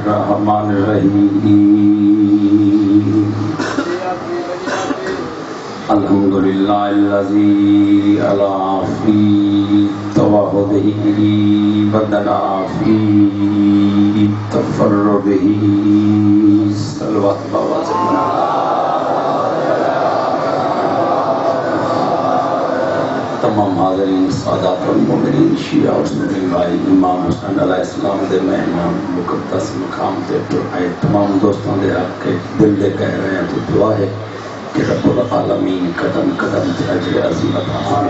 الرحمن الرحیم الحمدللہ الذی علا فی توحدہ بدنا فی تفردہ صلوات اللہ وسلم تمام حاضرین سادات المومنین شیعہ اور سنی بھائی امام حسین علیہ السلام دے مہمان مقدس مقام تے آئے تمام دوستوں دے حق کے دل دے کہہ رہے ہیں تو دعا ہے کہ رب العالمین قدم قدم تے اجر عظیم عطا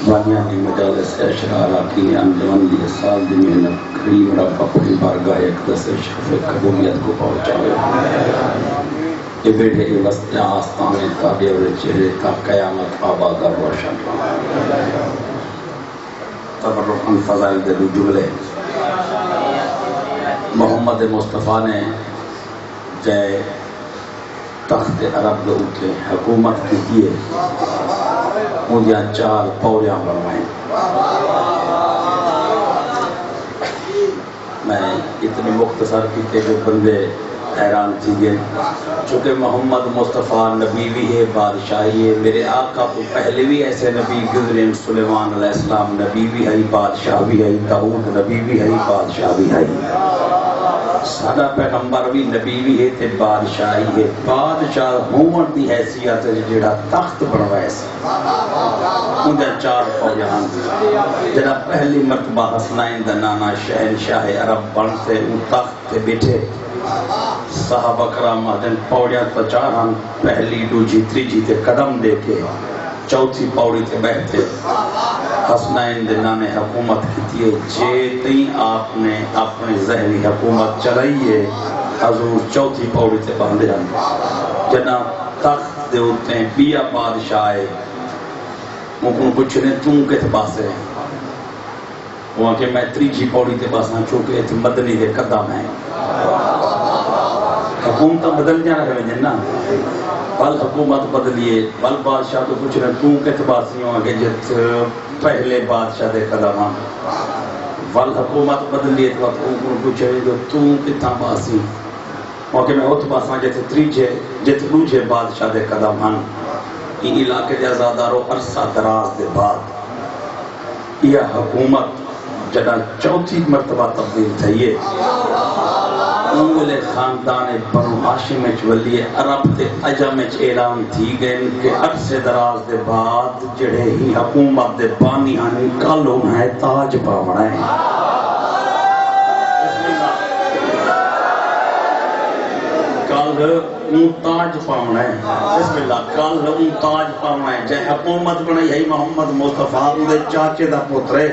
بانیانی مجالس اشرارہ کی انجمن دی سال دی محنت کریم رب اپنی بارگاہ اقدس شرف قبولیت کو پہنچاوے یہ بیٹھے کے وسط آستانے تابع اور چہرے تا قیامت آباد اور روشن تبرک فضائل دے جملے محمد مصطفیٰ نے جائے تخت عرب دے اٹھے حکومت کی کیے مجھے چار پوریاں بنوائیں میں اتنی مختصر کی کہ جو بندے حیران تھی گئے چونکہ محمد مصطفیٰ نبی بھی ہے بادشاہی ہے میرے آقا کو پہلے بھی ایسے نبی گزرے سلیمان علیہ السلام نبی بھی ہے بادشاہ بھی ہے داؤد نبی بھی ہے بادشاہ بھی ہے سادہ پیغمبر بھی نبی بھی ہے تے بادشاہی ہے بادشاہ ہون دی حیثیت جڑا تخت بنوائے سے مجھے چار فوجان جڑا پہلی مرتبہ حسنین دا نانا شہنشاہ عرب بنتے ان تخت تے بیٹھے صحابہ کرام آدن پوڑیاں تا چاران پہلی دوجی تریجی تے قدم دے کے چوتھی پوڑی تے بیٹھتے حسنین دے نانے حکومت کی ہے جیتی آپ نے اپنی ذہنی حکومت چلائیے حضور چوتھی پوڑی تے باندھے ہم جنا تخت دے ہوتے ہیں بیا بادشاہ مکن پوچھنے تم کت باسے وہاں کہ میں تریجی پوڑی تے باسنا چونکہ ات مدنی دے قدم ہیں حکومت بدل جانا ہے جنہ بل حکومت بدلیے بل بادشاہ تو کچھ رہے توں کت باسی ہوں آگے جت پہلے بادشاہ دے قدم بل حکومت بدلیے تو توں کچھ رہے جو توں کتنا باسی موقع میں ہوت باسنا جت تریجے جت دوجے بادشاہ دے قدم ہن این علاقے دے ازادارو عرصہ دراز دے بعد یہ حکومت جڑا چوتھی مرتبہ تبدیل تھئیے انگلے خاندان بنو ہاشم ولی عرب تے عجم اعلان تھی گئے کہ عرصے دراز دے بعد جڑے ہی حکومت دے بانی آنی کل انہیں تاج پاونا ہے کل ان تاج پاونا ہے بسم اللہ کل ان تاج پاونا ہے جائے حکومت بنائی ہے محمد مصطفیٰ دے چاچے دا پترے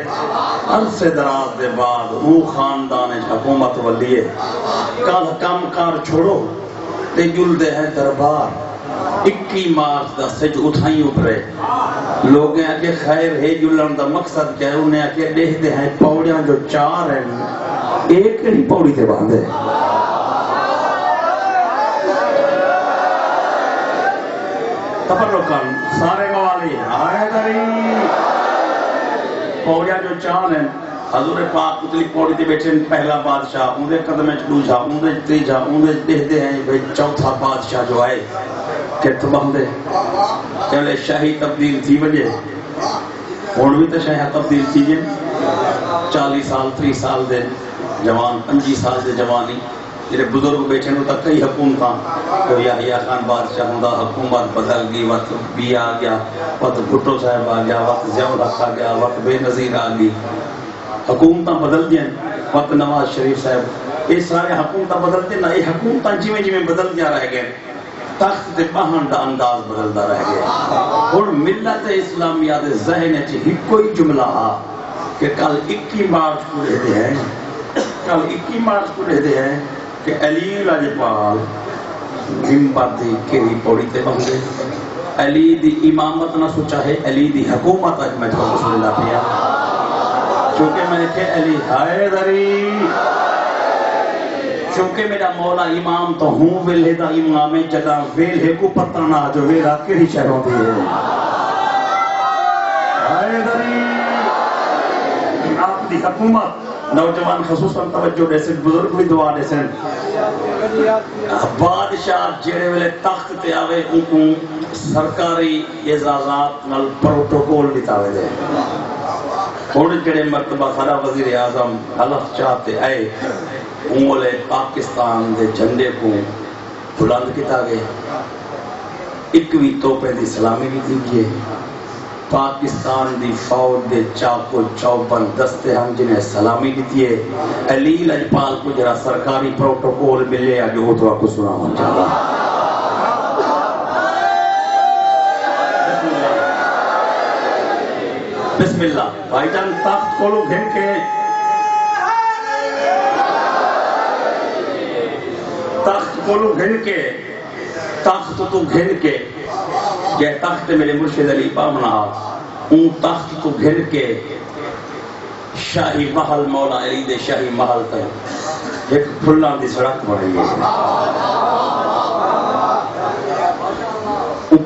عرصے دراز دے بعد وہ خاندان حکومت ولیے کل کام کار چھوڑو تے جل دے ہیں دربار 21 مارچ دا سج اٹھائیں اوپرے لوگ ہیں کہ خیر ہے جلن دا مقصد کیا ہے انہیں کہ دیکھتے ہیں پوڑیاں جو چار ہیں ایک نہیں پوڑی تے باندھے تفرقاً سارے گوالی آئے دری پوڑیاں جو چار ہیں حضور پاک اتلی پوڑی دے بیٹھے پہلا بادشاہ اندھے قدمیں چلوجا اندھے تیجا اندھے دیکھتے ہیں بھئی چوتھا بادشاہ جو آئے کت بندے چلے شاہی تبدیل تھی وجہ اور بھی تو شاہی تبدیل تھی جن 40 سال 30 سال دے جوان 25 سال دے جوانی جنہیں بزرگ بیٹھے نو تک کئی حکومتاں تو یحییٰ خان بادشاہ ہوں حکومت بدل گئی وقت بی آ گیا وقت بھٹو صاحب آ گیا وقت ضیاء الحق آ گیا وقت بے نظیر آ گئی حکومتاں بدل دیں وقت نواز شریف صاحب یہ سارے حکومتاں بدل دیں نا یہ حکومتاں جویں جویں بدل دیا رہ گئے تخت پہن دا انداز بدلتا رہ گیا اور ملت اسلامیہ دے ذہن ہی کوئی جملہ کہ کل 21 مارچ کو رہتے ہیں کل 21 مارچ کو رہتے ہیں کہ علی لاجپال ممبر دی کیری پوڑی تے بندے علی دی امامت نہ سوچا ہے علی دی حکومت اج میں رسول اللہ پیا چونکہ میں نے کہ علی حیدری چونکہ میرا مولا امام تو ہوں ویلے دا امام جگہ ویلے کو پتہ نہ جو ویلا کیڑی شہروں دی ہے حیدری آپ دی حکومت نوجوان خصوصاً توجہ دے سن، بزرگ بھی دعا دے سن. بادشاہ جڑے ویلے تخت تے آوے ان کو سرکاری اعزازات نال پروٹوکول دتاوے دے. ہن جڑے مرتبہ خلا وزیر اعظم حلف چاہتے آئے انہوں پاکستان دے جھنڈے کو بلند کیتا گئے، اکویں توپے دی سلامی بھی دی گئے. پاکستان دی فوج دے چاقو چوبند دستے ہم جنہیں سلامی دیتی ہے. علی لجپال کو جرا سرکاری پروٹوکول ملے آگے وہ تو آپ کو سنا ہوں چاہتا. بسم اللہ. بھائی جان تخت کولو گھن کے تخت کولو گھن کے تخت تو گھن کے یہ تخت میرے مرشد علی بامنا ان تخت تو گھر کے شاہی محل مولا علی دے شاہی محل تک ایک پھلان دی سڑک بڑھائی ہے.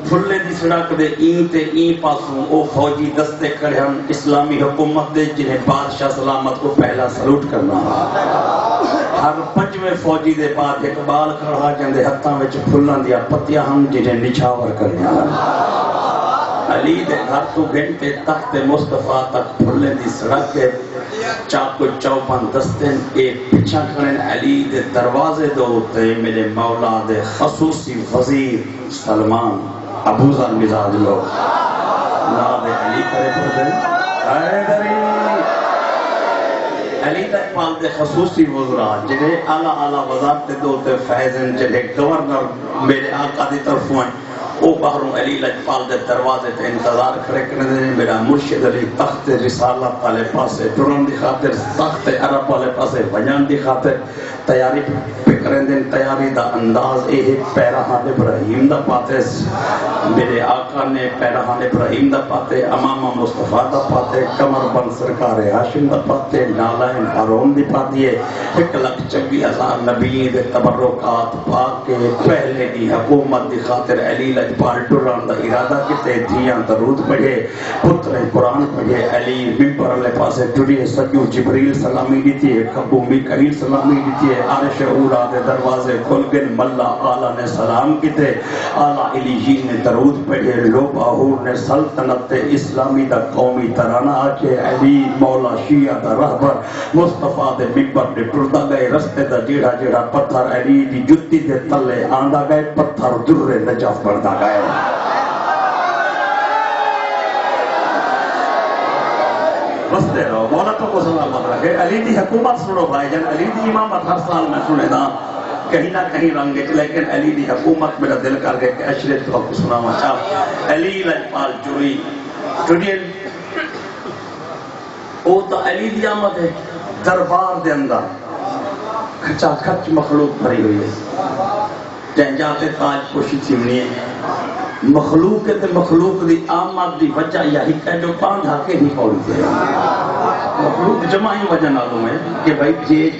پھلے دی سڑک دے این تے این پاسوں او فوجی دستے کھڑے ہم اسلامی حکومت دے جنہیں بادشاہ سلامت کو پہلا سلوٹ کرنا. ہر پنجویں فوجی دے بعد اقبال کھڑا جندے ہتھاں وچ پھلان دیا پتیاں ہم جنہیں نچھاور کرنے علی دے گھر تو گھنٹے تخت مصطفیٰ تک پھلے دی سڑک کے چاکو چوبند دستن ایک پچھا کھڑن علی دے دروازے دو تے میرے مولا دے خصوصی وزیر سلمان ابو ذر مزاج لو ناد علی کرے پڑھتے حیدری علی لجپال دے خصوصی وزراء جنہیں اعلیٰ وزارت دو تے فیضن جنہیں گورنر میرے آقا دی طرف ہوئیں او باہروں علی لجپال دے دروازے تے انتظار کھڑے کرنے دے. میرا مرشد علی تخت رسالت والے پاسے ٹرن دی خاطر تخت عرب والے پاسے وجان دی خاطر تیاری پکریں دن. تیاری دا انداز اے پیراہان ابراہیم دا پاتے میرے آقا نے پیراہان ابراہیم دا پاتے امام مصطفیٰ دا پاتے کمر بند سرکار ہاشم دا پاتے نالائن حرون دی پاتی ہے. 1,26,000 نبی دے تبرکات پاک کے پہلے دی حکومت دی خاطر علی لجپال ٹران دا ارادہ کتے دھیاں درود پڑھے پتر قرآن پڑھے. علی ممبر والے پاسے ٹریے سجو جبریل سلامی دیتی ہے کبو میکائیل سلامی دیتی ہے. عرش اولا دے دروازے کھل گئے ملا آلہ نے سلام کیتے آلہ علیین نے درود پڑھے. لو باہور نے سلطنت اسلامی دا قومی ترانہ آکے علی مولا شیعہ دا رہبر مصطفیٰ دے ممبر دے ٹردا گئے رستے دا جیڑا جیڑا پتھر علی دی جتی دے تلے آندہ گئے پتھر در نجف بڑھتا گئے. بستے رہو مولا تو کو سلامت رکھے. علی دی حکومت سنو بھائی جان. علی دی امامت ہر سال میں سنے نا کہیں نہ کہیں رنگے لیکن علی دی حکومت میرا دل کر گئے کہ اشرت کو سناوا چاہ. علی لجپال جوئی ٹوڈین او تو علی دی آمد ہے دربار دے اندر کھچا کھچ مخلوق بھری ہوئی ہے. جاتے تاج پوشی چمنی ہے مخلوق تے مخلوق دی آمد دی وجہ یہی کہ جو پانڈ ہاکے نہیں پہنچتے مخلوق جمع ہی وجہ نالوں ہے کہ بھائی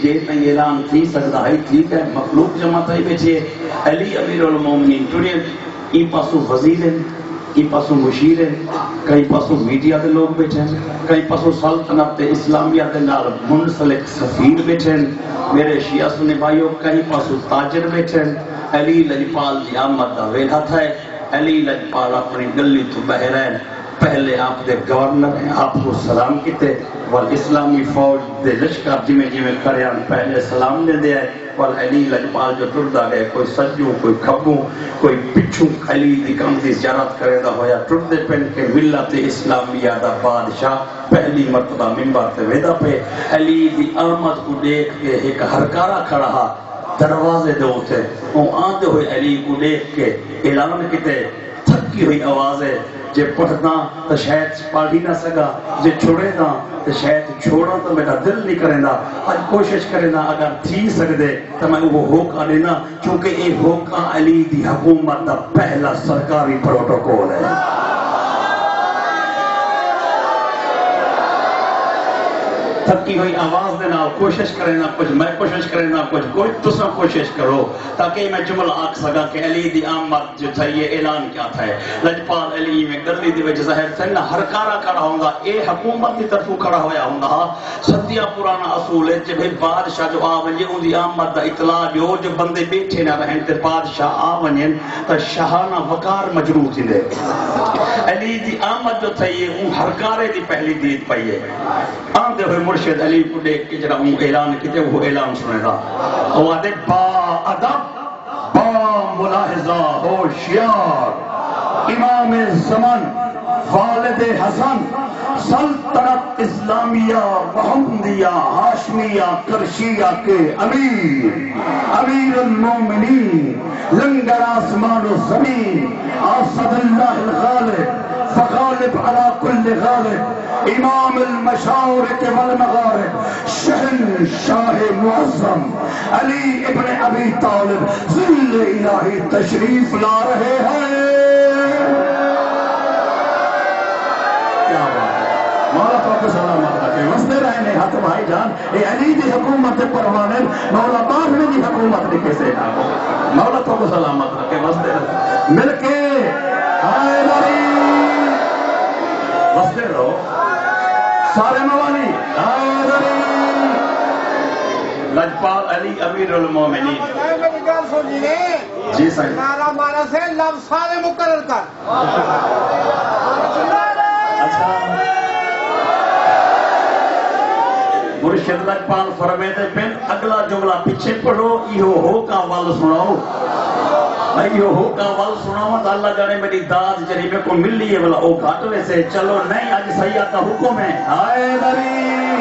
جے تنگ اعلان تھی سکتا ہے ٹھیک ہے مخلوق جمع تھی بیچے. علی امیر المومنین ٹوڈے ای پاسو وزیر ہیں ای پاسو مشیر ہیں کئی پاسو میڈیا دے لوگ بیٹھے ہیں کئی پاسو سلطنت اسلامیہ دے نال منسلک سفیر بیٹھے ہیں. میرے شیعہ سنے بھائیو کئی پاسو تاجر بیٹھے ہیں. علی لجپال دی آمد دا ویلہ تھا ہے. علی لجپال اپنی گلی تو بہرین پہلے آپ دے گورنر ہیں آپ کو سلام کیتے والاسلامی فوج دے لشکر جمیں جمیں کریان پہلے سلام دے دے آئے. علی لجپال جو ٹردا گئے کوئی سجوں کوئی کھبوں کوئی پچھوں علی دی کم دی زیارت کرے دا ہویا ٹردے پہن کے ملت اسلامیہ دا بادشاہ پہلی مرتبہ ممبر تے ویدا پہ. علی دی آمد کو دیکھ کے ایک ہرکارا کھڑا دروازے دے ہوتے وہ آندے ہوئے علی کو دیکھ کے اعلان کیتے تھکی ہوئی آوازیں جے پڑھنا تو شاید پڑھ ہی نہ سکا جے چھوڑے نا تو شاید چھوڑا تو میرا دل نہیں کرے نا. آج کوشش کرے نا اگر تھی سکتے تو میں وہ ہوکا لینا چونکہ یہ ہوکا علی دی حکومت دا پہلا سرکاری پروٹوکول ہے. تھکی ہوئی آواز دے نال کوشش کرے نہ کچھ میں کوشش کرے نہ کچھ کوئی تسا کوشش کرو تاکہ میں جملہ آکھ سکا کہ علی دی آمد جو تھا یہ اعلان کیا تھا لجپال علی میں گرلی دی وجہ ظاہر تھا نہ ہر کارا کھڑا ہونگا اے حکومت کی طرف کھڑا ہویا ہونگا صدیہ پرانا اصول ہے جب بادشاہ جو آونجے ان دی آمد دا اطلاع جو بندے بیٹھے نہ رہن تے بادشاہ آونجن تا شاہانہ وقار مجروح تھی دے علی دی آمد جو تھا یہ ان ہر کارے دی پہلی دید پائی ہے آندے ہوئے مرشد علی کو دیکھ کے جرا ان اعلان کیتے وہ اعلان سنے گا وہ آدھے با ادب با ملاحظہ ہوشیار امام زمان والد حسن سلطنت اسلامیہ محمدیہ ہاشمیہ کرشیہ کے امیر المومنین لنگر آسمان و زمین اسد اللہ الغالب فغالب على كل غالب امام المشارق والمغارب شہن شاہ معظم علی ابن ابی طالب ظل الہی تشریف لا رہے ہیں کیا بات ہے مولا تو سلامت رکھے وستے رہنے ہاتھ بھائی جان اے علی دی حکومت پروانے مولا باہر دی حکومت لکھے سے نہ ہو مولا تو سلامت رکھے وستے رہنے مل کے آئے علی وستے رہو سارے موالی آئے علی لجپال علی امیر المومنین میری گل سنیے جی صحیح نعرہ مارا سے لفظ سارے مقرر کر اچھا مرشد لجپال فرمیدے پن اگلا جملہ پیچھے پڑھو یہ ہو کا وال سناؤ یہ ہو کا وال سناؤ تو اللہ جانے میری داد جری میں کو مل لیے بلا او گھاٹوے سے چلو نہیں آج سیاد کا حکم ہے آئے دری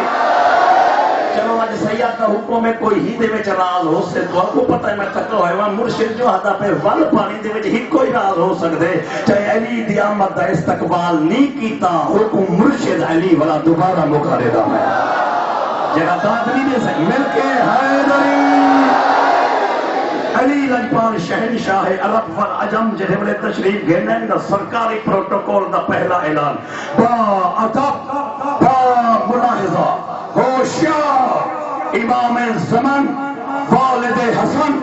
چلو آج سیاد کا حکم ہے کوئی ہی دے میں راز ہو سے تو آپ کو پتہ ہے میں تکلو ہے وہاں مرشد جو ہاتھا پہ ول پانی دے میں ہی کوئی راز ہو سکتے چاہے علی دی آمد دا استقبال نہیں کیتا حکم مرشد علی والا دوبارہ مکارے دا میں جگہ داد نہیں دے سکیں مل کے حیدری علی لجپال شہنشاہ عرب والعجم جنہیں بلے تشریف گھنے دا سرکاری پروٹوکول دا پہلا اعلان با ادب با ملاحظہ ہوشیار امام زمان والد حسن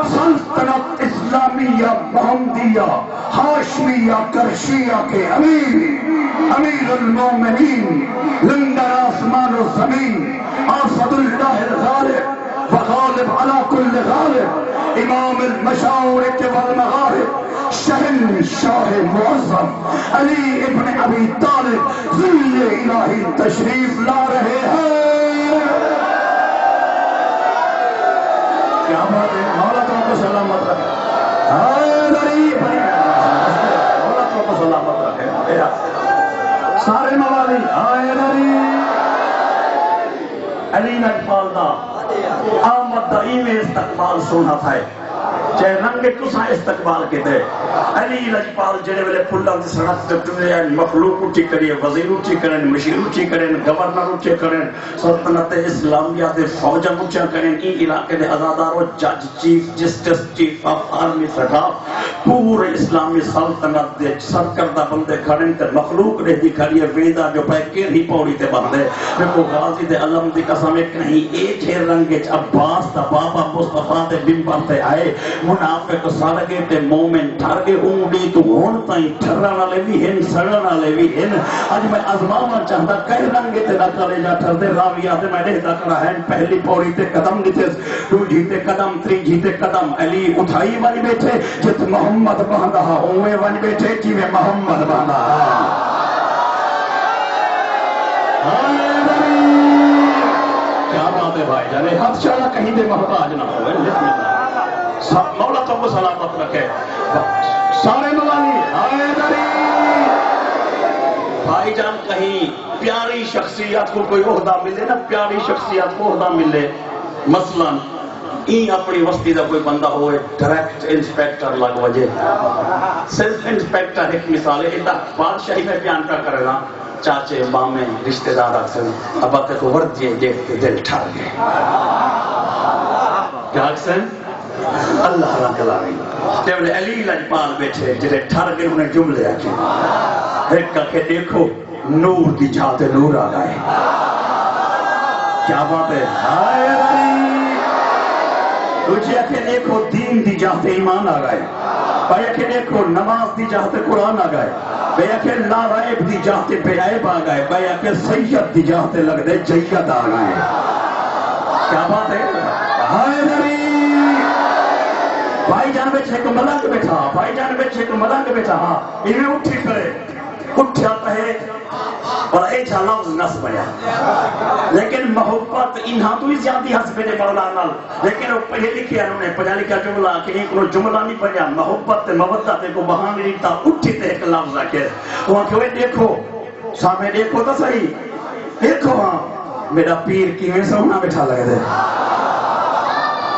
سلطنت اسلامیہ محمدیہ ہاشمیہ کرشیہ کے امیر المومنین لنگر آسمان و زمین اسد اللہ الغالب وغالب على كل غالب امام المشارق والمغارب شہن شاہ معظم علی ابن ابی طالب ظل الہی تشریف لا رہے ہیں کیا بات ہے مولا تو کو سلامت رکھے حیدری مولا تو کو سلامت رکھے سارے موالی حیدری علی لجپال دا آمد دا میں استقبال سونا تھا چاہے رنگ کسا استقبال کے دے علی لجپال جڑے ویلے پھلاں دی سڑک تے ٹرے مخلوق اٹھی کریے وزیر اٹھی کرن مشیر اٹھی کرن گورنر اٹھی کرن سلطنت اسلامیہ دے فوجاں اٹھا کرن ای علاقے دے عزادار و جج chief justice chief of army staff پورے اسلامی سلطنت دے سرکردہ بندے کھڑن تے مخلوق رہی کھڑی ویدا جو پے کیڑی پوڑی تے بندے دیکھو غازی دے علم دی قسم کہیں اے جے رنگ وچ عباس دا بابا مصطفی دے منبر تے آئے منافق سڑگے تے مومن ٹھر گئے اونڈی تو ہون تائیں ٹھرن والے بھی ہیں سڑن والے بھی ہیں اج میں ازماوا چاہتا کئی رنگے تے نہ چلے جا ٹھردے راویہ تے میں دیکھتا کرا ہے پہلی پوڑی تے قدم دیتے دوجی تے قدم تریجی تے قدم علی اٹھائی ونی بیٹھے جت محمد باندھا اوے ونی بیٹھے جی میں محمد باندھا کیا بات ہے بھائی جانے ہاتھ چالا کہیں دے محتاج نہ ہوئے مولا تو کو سلامت رکھے سارے موالی حیدری بھائی جان کہیں پیاری شخصیت کو کوئی عہدہ ملے نا پیاری شخصیت کو عہدہ ملے مثلا این اپنی وسطی دا کوئی بندہ ہوئے ڈائریکٹ انسپیکٹر لگ وجہ صرف انسپیکٹر ایک مثال ہے ادھا بادشاہی میں بیان کا کرنا چاچے مامے رشتہ دار اکثر اب تک وردیے دیکھتے دل ٹھار گئے کیا اکثر اللہ رب العالمین جب علی لجپال بیٹھے جنہیں ٹھر گئے انہیں جملے آکے ایک کہ دیکھو نور دی چھاتے نور آ گئے کیا بات ہے. ہائے علی تجھے کہ دیکھو دین دی جاتے ایمان آ گئے, بھائی کہ دیکھو نماز دی جاتے قرآن آ گئے, بھائی کہ لا رائب دی جاتے بے عیب آ گئے, بھائی کہ سید دی جاتے لگ دے جید آ گئے. کیا بات ہے. ہائے علی بھائی جان بچے کو ملنگ بیٹھا, بھائی جان بچے کو ملنگ بیٹھا, ہاں انہیں اٹھی کرے اٹھا پہے اور ایک لفظ نس بیا, لیکن محبت انہاں تو ہی زیادہ ہس میرے مولانا, لیکن وہ پڑھے لکھے انہوں نے پڑھا لکھا جملہ کہ ایک جملہ نہیں پڑھا, محبت مودت کو بہان نہیں تھا, اٹھی تے ایک لفظ آکے وہاں کہ دیکھو سامنے دیکھو تو صحیح, دیکھو ہاں میرا پیر کیویں سونا بیٹھا لگ دے.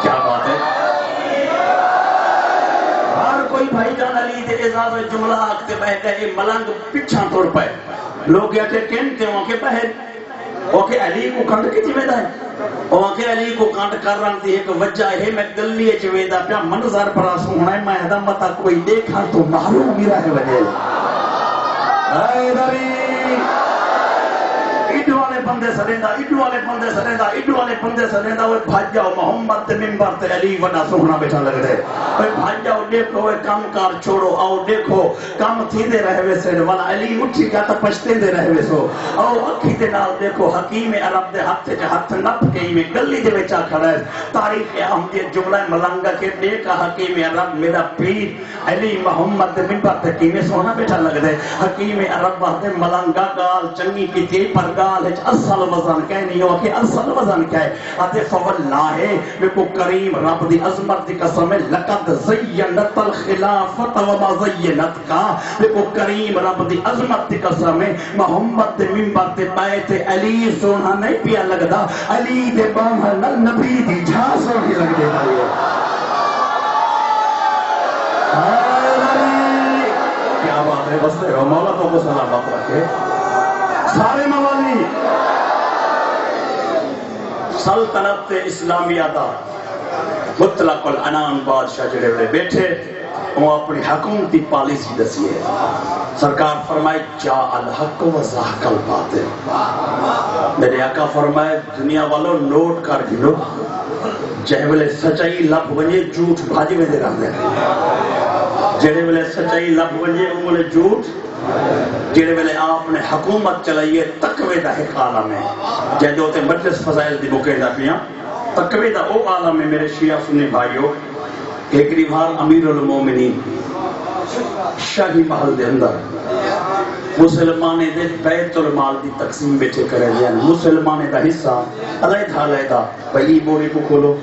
کیا بات ہے. ہر کوئی بھائی جان علی دے اعزاز جملہ آکتے بہ گئے ملنگ پچھا توڑ پائے, لوگ کہتے کہتے وہاں کے بہر وہاں کے علی کو کنڈ کی چویدہ ہے, وہاں کے علی کو کنڈ کر رہا تھی ایک وجہ ہے میں گلی چویدہ پیا منظر پر سونا ہے, میں ادھا متا کوئی دیکھا تو معلوم میرا ہے وجہ. اے دری ایڈ والے بندے سریندا, ایڈ والے بندے سریندا, ایڈ والے بندے سریندا, وہ بھاج جاؤ محمد تے منبر تے علی وڈا سونا بیٹھا لگ دے, وہ بھاج جاؤ دیکھو وہ کام کار چھوڑو, آؤ دیکھو کام تھی دے رہے ویسے والا علی اٹھی گیا تو پچھتے دے رہے ویسو, آؤ اکھی دے نال دیکھو حکیم عرب دے ہاتھ چ ہاتھ نپ کے میں گلی دے وچ کھڑا ہے. تاریخ احمدیت جملہ ملنگا کے دیکھا حکیم عرب میرا پیر علی محمد تے منبر تے کیویں سونا بیٹھا لگ دے. حکیم عرب واسطے ملنگا گال چنگی کیتی پر گال ہے اصل وزن کہہ نہیں ہو کہ اصل وزن کیا ہے. آتے فواللہ ہے میں کو کریم رب دی عظمت دی قسم ہے, لقد زینت الخلافت وما زینت کا, میں کو کریم رب دی عظمت دی قسم ہے محمد دے منبر تے بیت علی سونا نہیں پیا لگدا, علی دے بامہ نبی دی جھا سونی لگ دے ہے. کیا بات ہے. بس مولا تو کو سلامت رکھے. سارے موالی سلطنت اسلامیہ دا مطلق العنان بادشاہ جڑے ہوئے بیٹھے وہ اپنی حکومتی پالیسی دسی ہے. سرکار فرمائے جا الحق و زحق الباطل, میرے آقا فرمائے دنیا والوں نوٹ کر گنو, جہے ویلے سچائی لب ونجے جھوٹ بھاج ویندے رہندے, جہے ویلے سچائی لب ونجے انگلے جھوٹ, جہے ویلے آپ نے حکومت چلائیے تقوی دا ایک عالم ہے, جہدے ہوتے مجلس فضائل دی مقیدہ پیاں تقوی دا او عالم ہے. میرے شیعہ سنی بھائیو, ایک ریوار امیر المومنین شاہی محل دے اندر مسلمانے دے بیت المال دی تقسیم بیٹھے کرے لیا, مسلمانے دا حصہ علیحدہ علیحدہ پہلی بوری کو کھولو,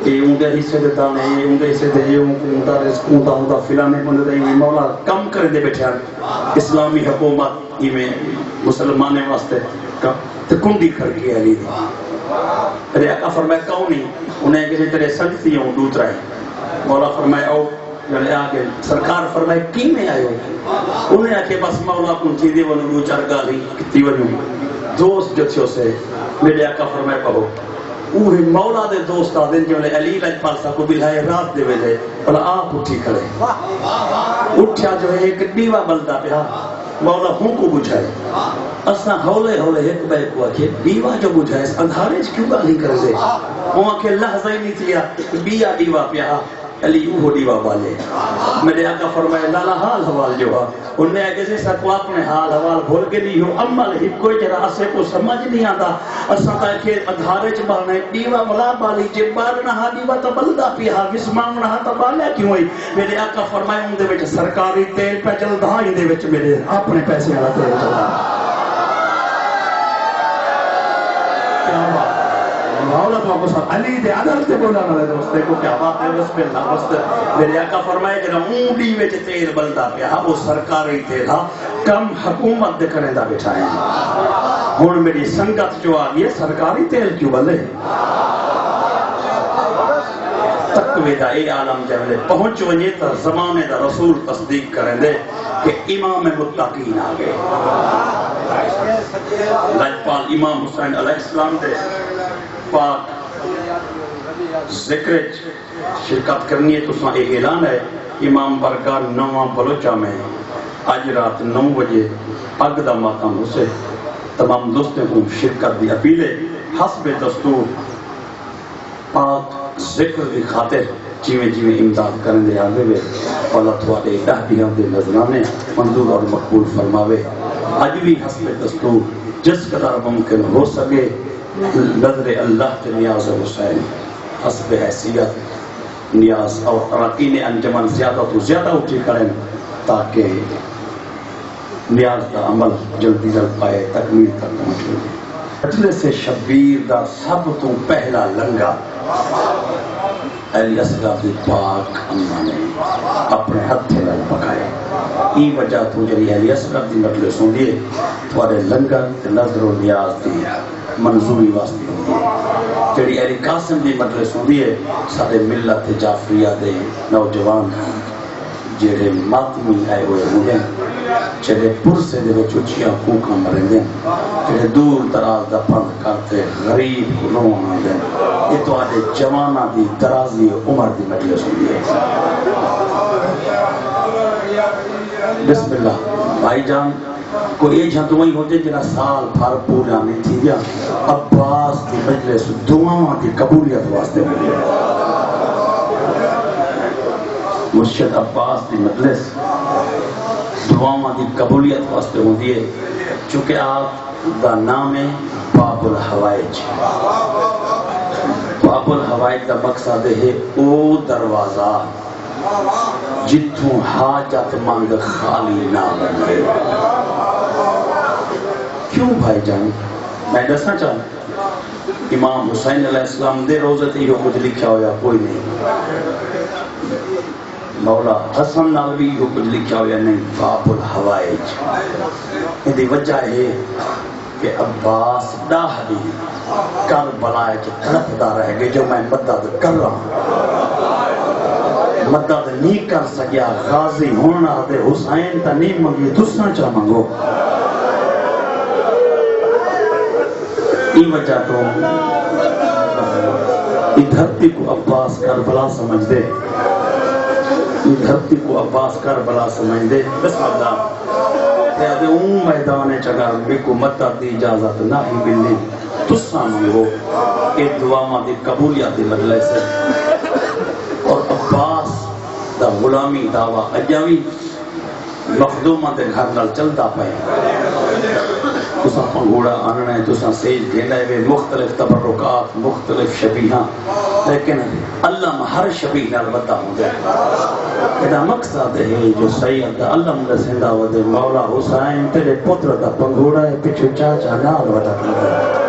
یہ اونگے حصے دیتا ہے, یہ اونگے حصے دے, یہ اونگا رزق اونگا فلانے بندے دے, یہ مولا کم کر دے بیٹھے ہیں. اسلامی حکومت ہی میں مسلمانے واسطے کنڈی کھڑ کے علی دی. میرے آقا فرمائے کون نہیں, انہیں کسی تیرے سنگتی ہوں دوت رہے. مولا فرمائے او جلے آگے, سرکار فرمائے کی میں آئے ہو, انہیں آکے بس مولا کن چیزے ونو رو چرگا لی کتی ونو دوست جو تھے اسے. میرے آقا فرمائے پہو اوہ مولا دے دوست آدھیں جو علی لجپال صاحب کو بلائے رات دے ویلے بلا آپ اٹھی کھڑے, اٹھیا جو ہے ایک دیوا بلدہ پہ مولا ہوں کو بجھائے, اسنا ہولے ہولے ایک بے کو آکے دیوا جو بجھائے اس اندھارے کیوں گالی کر دے, وہاں کے لحظہ ہی نہیں تھیا بیا دیوا پہ علی اوہ دیوا بالے. میرے آقا فرمائے لالا حال حوال جو ہے, انہیں آگے سے سکو اپنے حال حوال بھول کے نہیں ہو, عمل ہی کوئی جرا اسے کو سمجھ نہیں آتا. اساں تا کہ ادھارے چ بانے دیوا ملا بالی جے بال نہ دیوا تو بلدا پیا وسمام نہ تو بالا کیوں ہوئی. میرے آقا فرمائے ان دے وچ سرکاری تیل پہ چلدا, ان دے وچ میرے اپنے پیسے والا تیل چلدا. کیا بات مولا تو کو ساتھ علی دے عدل تے بولا نہ دوستے کو, کیا بات ہے. بسم اللہ بس. میرے آقا فرمائے کہ اونڈی وچ تیل بلدا پیا وہ سرکاری تیل ہا, کم حکومت دے کرے دا بٹھائے. ہن میری سنگت جو آ گئی سرکاری تیل کیوں بلے, تقوی دا اے عالم جب پہنچ ونجے تو زمانے دا رسول تصدیق کریں دے کہ امام متقین آ گئے. لجپال امام حسین علیہ السلام دے پاک ذکر شرکت کرنی ہے. تو ساں ایک اعلان ہے امام برگاہ 9 بلوچہ میں آج رات 9 بجے اگ دا ماتم اسے تمام دوستوں کو شرکت دی اپیل ہے. حسب دستور پاک ذکر کی خاطر جیویں جیویں امداد کرنے دے آگے وے اللہ تھوڑے دہدیاں دے نظرانے منظور اور مقبول فرماوے. اج بھی حسب دستور جس قدر ممکن ہو سکے نظر اللہ کے نیاز حسین حسب حیثیت نیاز اور اراکین انجمن زیادہ تو زیادہ اٹھی کریں تاکہ نیاز دا عمل جلدی جلد پائے تکمیل تک پہنچے. مجلس شبیر دا سب تو پہلا لنگا علی اصغر دی پاک اماں نے اپنے ہتھے نال پکایا. ای وجہ تو جڑی علی اصغر دی مجلس ہوندی ہے تھوڑے لنگر تے نظر و نیاز دی منظوری واسطے ہوندی ہے. جڑی علی قاسم دی مجلس ہوندی ہے سارے ملت جعفریہ دے نوجوان جڑے ماتمی آئے ہوئے ہوندے جڑے پرسے دے وچ اچھیاں کوکاں مرندے جڑے دور دراز دا پند کرتے غریب کو لون آندے. یہ تواڈے جواناں دی درازی عمر دی مجلس ہوندی ہے. بسم اللہ بھائی جان کوئی یہ جھا دعائیں ہوتے جنہ سال بھر پورا نہیں تھی گیا. عباس دی مجلس دعاواں دی قبولیت واسطے ملی ہے. مرشد عباس دی مجلس دعاواں دی قبولیت واسطے ہوندی ہے چونکہ آپ دا نام ہے باب الحوائج. باب الحوائج دا مقصد ہے او دروازہ جتوں حاجت مند خالی نہ بنے. کیوں بھائی جان میں دسنا چاہوں امام حسین علیہ السلام دے روزے تے یہ کچھ لکھا ہویا کوئی نہیں. مولا حسن نال بھی یہ کچھ لکھا ہویا نہیں. باب الحوائج یہ دی وجہ ہے کہ عباس ڈاہ دی کربلا وچ تڑپدا رہ گئے جو میں مدد کر رہا ہوں مدد نہیں کر سکیا. غازی ہونا تے حسین تا نہیں منگی تساں چا منگو. ای وجہ تو ای دھرتی کو عباس کربلا سمجھ دے. ای دھرتی کو عباس کربلا سمجھ دے. بسم اللہ تے اون میدان چگر بکو مدد دی اجازت نہ ہی ملنی تساں منگو. اے دعاواں دی قبولیت دی مجلس ہے. اور عباس دا غلامی دعویٰ اجاوی مخدومہ دے گھر نال چلتا پائے. تساں پنگوڑا آننا ہے تساں سیج گھیلا ہے مختلف تبرکات مختلف شبیہاں لیکن اللہ ہر شبیہ نال ودا ہوں جائے. یہ مقصد ہے جو سید علم لسندہ ودے مولا حسین تیرے پتر دا پنگوڑا ہے پچھو چاچا نال ودا کر دے.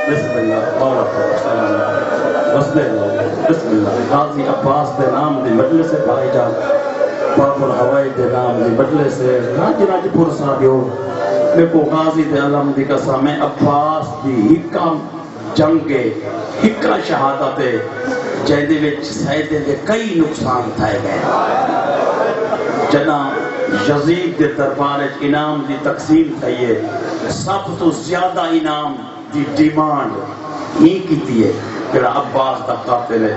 بسم اللہ مولا سلام بسم اللہ. غازی عباس دے نام دی مجلس ہے بھائی جان. باب الحوائی دے نام دی مجلس ہے. راج پور سادیو میں کو غازی دے علم دی قسم میں عباس دی ہکا جنگے ہکا شہادت جہدے وچ سیدے دے کئی نقصان تھائے گئے. جنا یزید دے دربار انعام دی تقسیم تھائیے سب تو زیادہ انعام دی ڈیمانڈ ہی کیتی ہے کہ عباس دا قاتل ہے.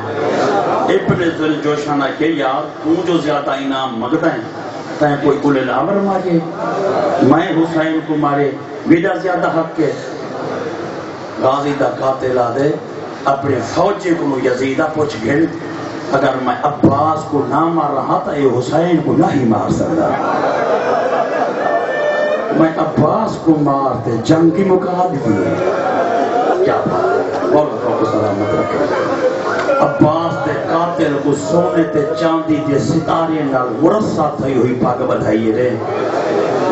ابن ذوالجوشن کہ یار تو جو زیادہ انعام مگتا ہے تاہیں کوئی اولے الامر مارے میں حسین کو مارے میرا زیادہ حق ہے. غازی دا قاتل آدھے اپنے فوجی کو یزیدہ پوچھ گھن اگر میں عباس کو نہ مار رہا تھا یہ حسین کو نہیں مار سکتا. میں عباس کو مارتے جنگ کی مقابل ہے. کیا بات مولا کو سلامت رکھے. عباس دے قاتل کو سونے تے چاندی دے ستارے نال مرصع تھی ہوئی پاگ بدھائیے رہے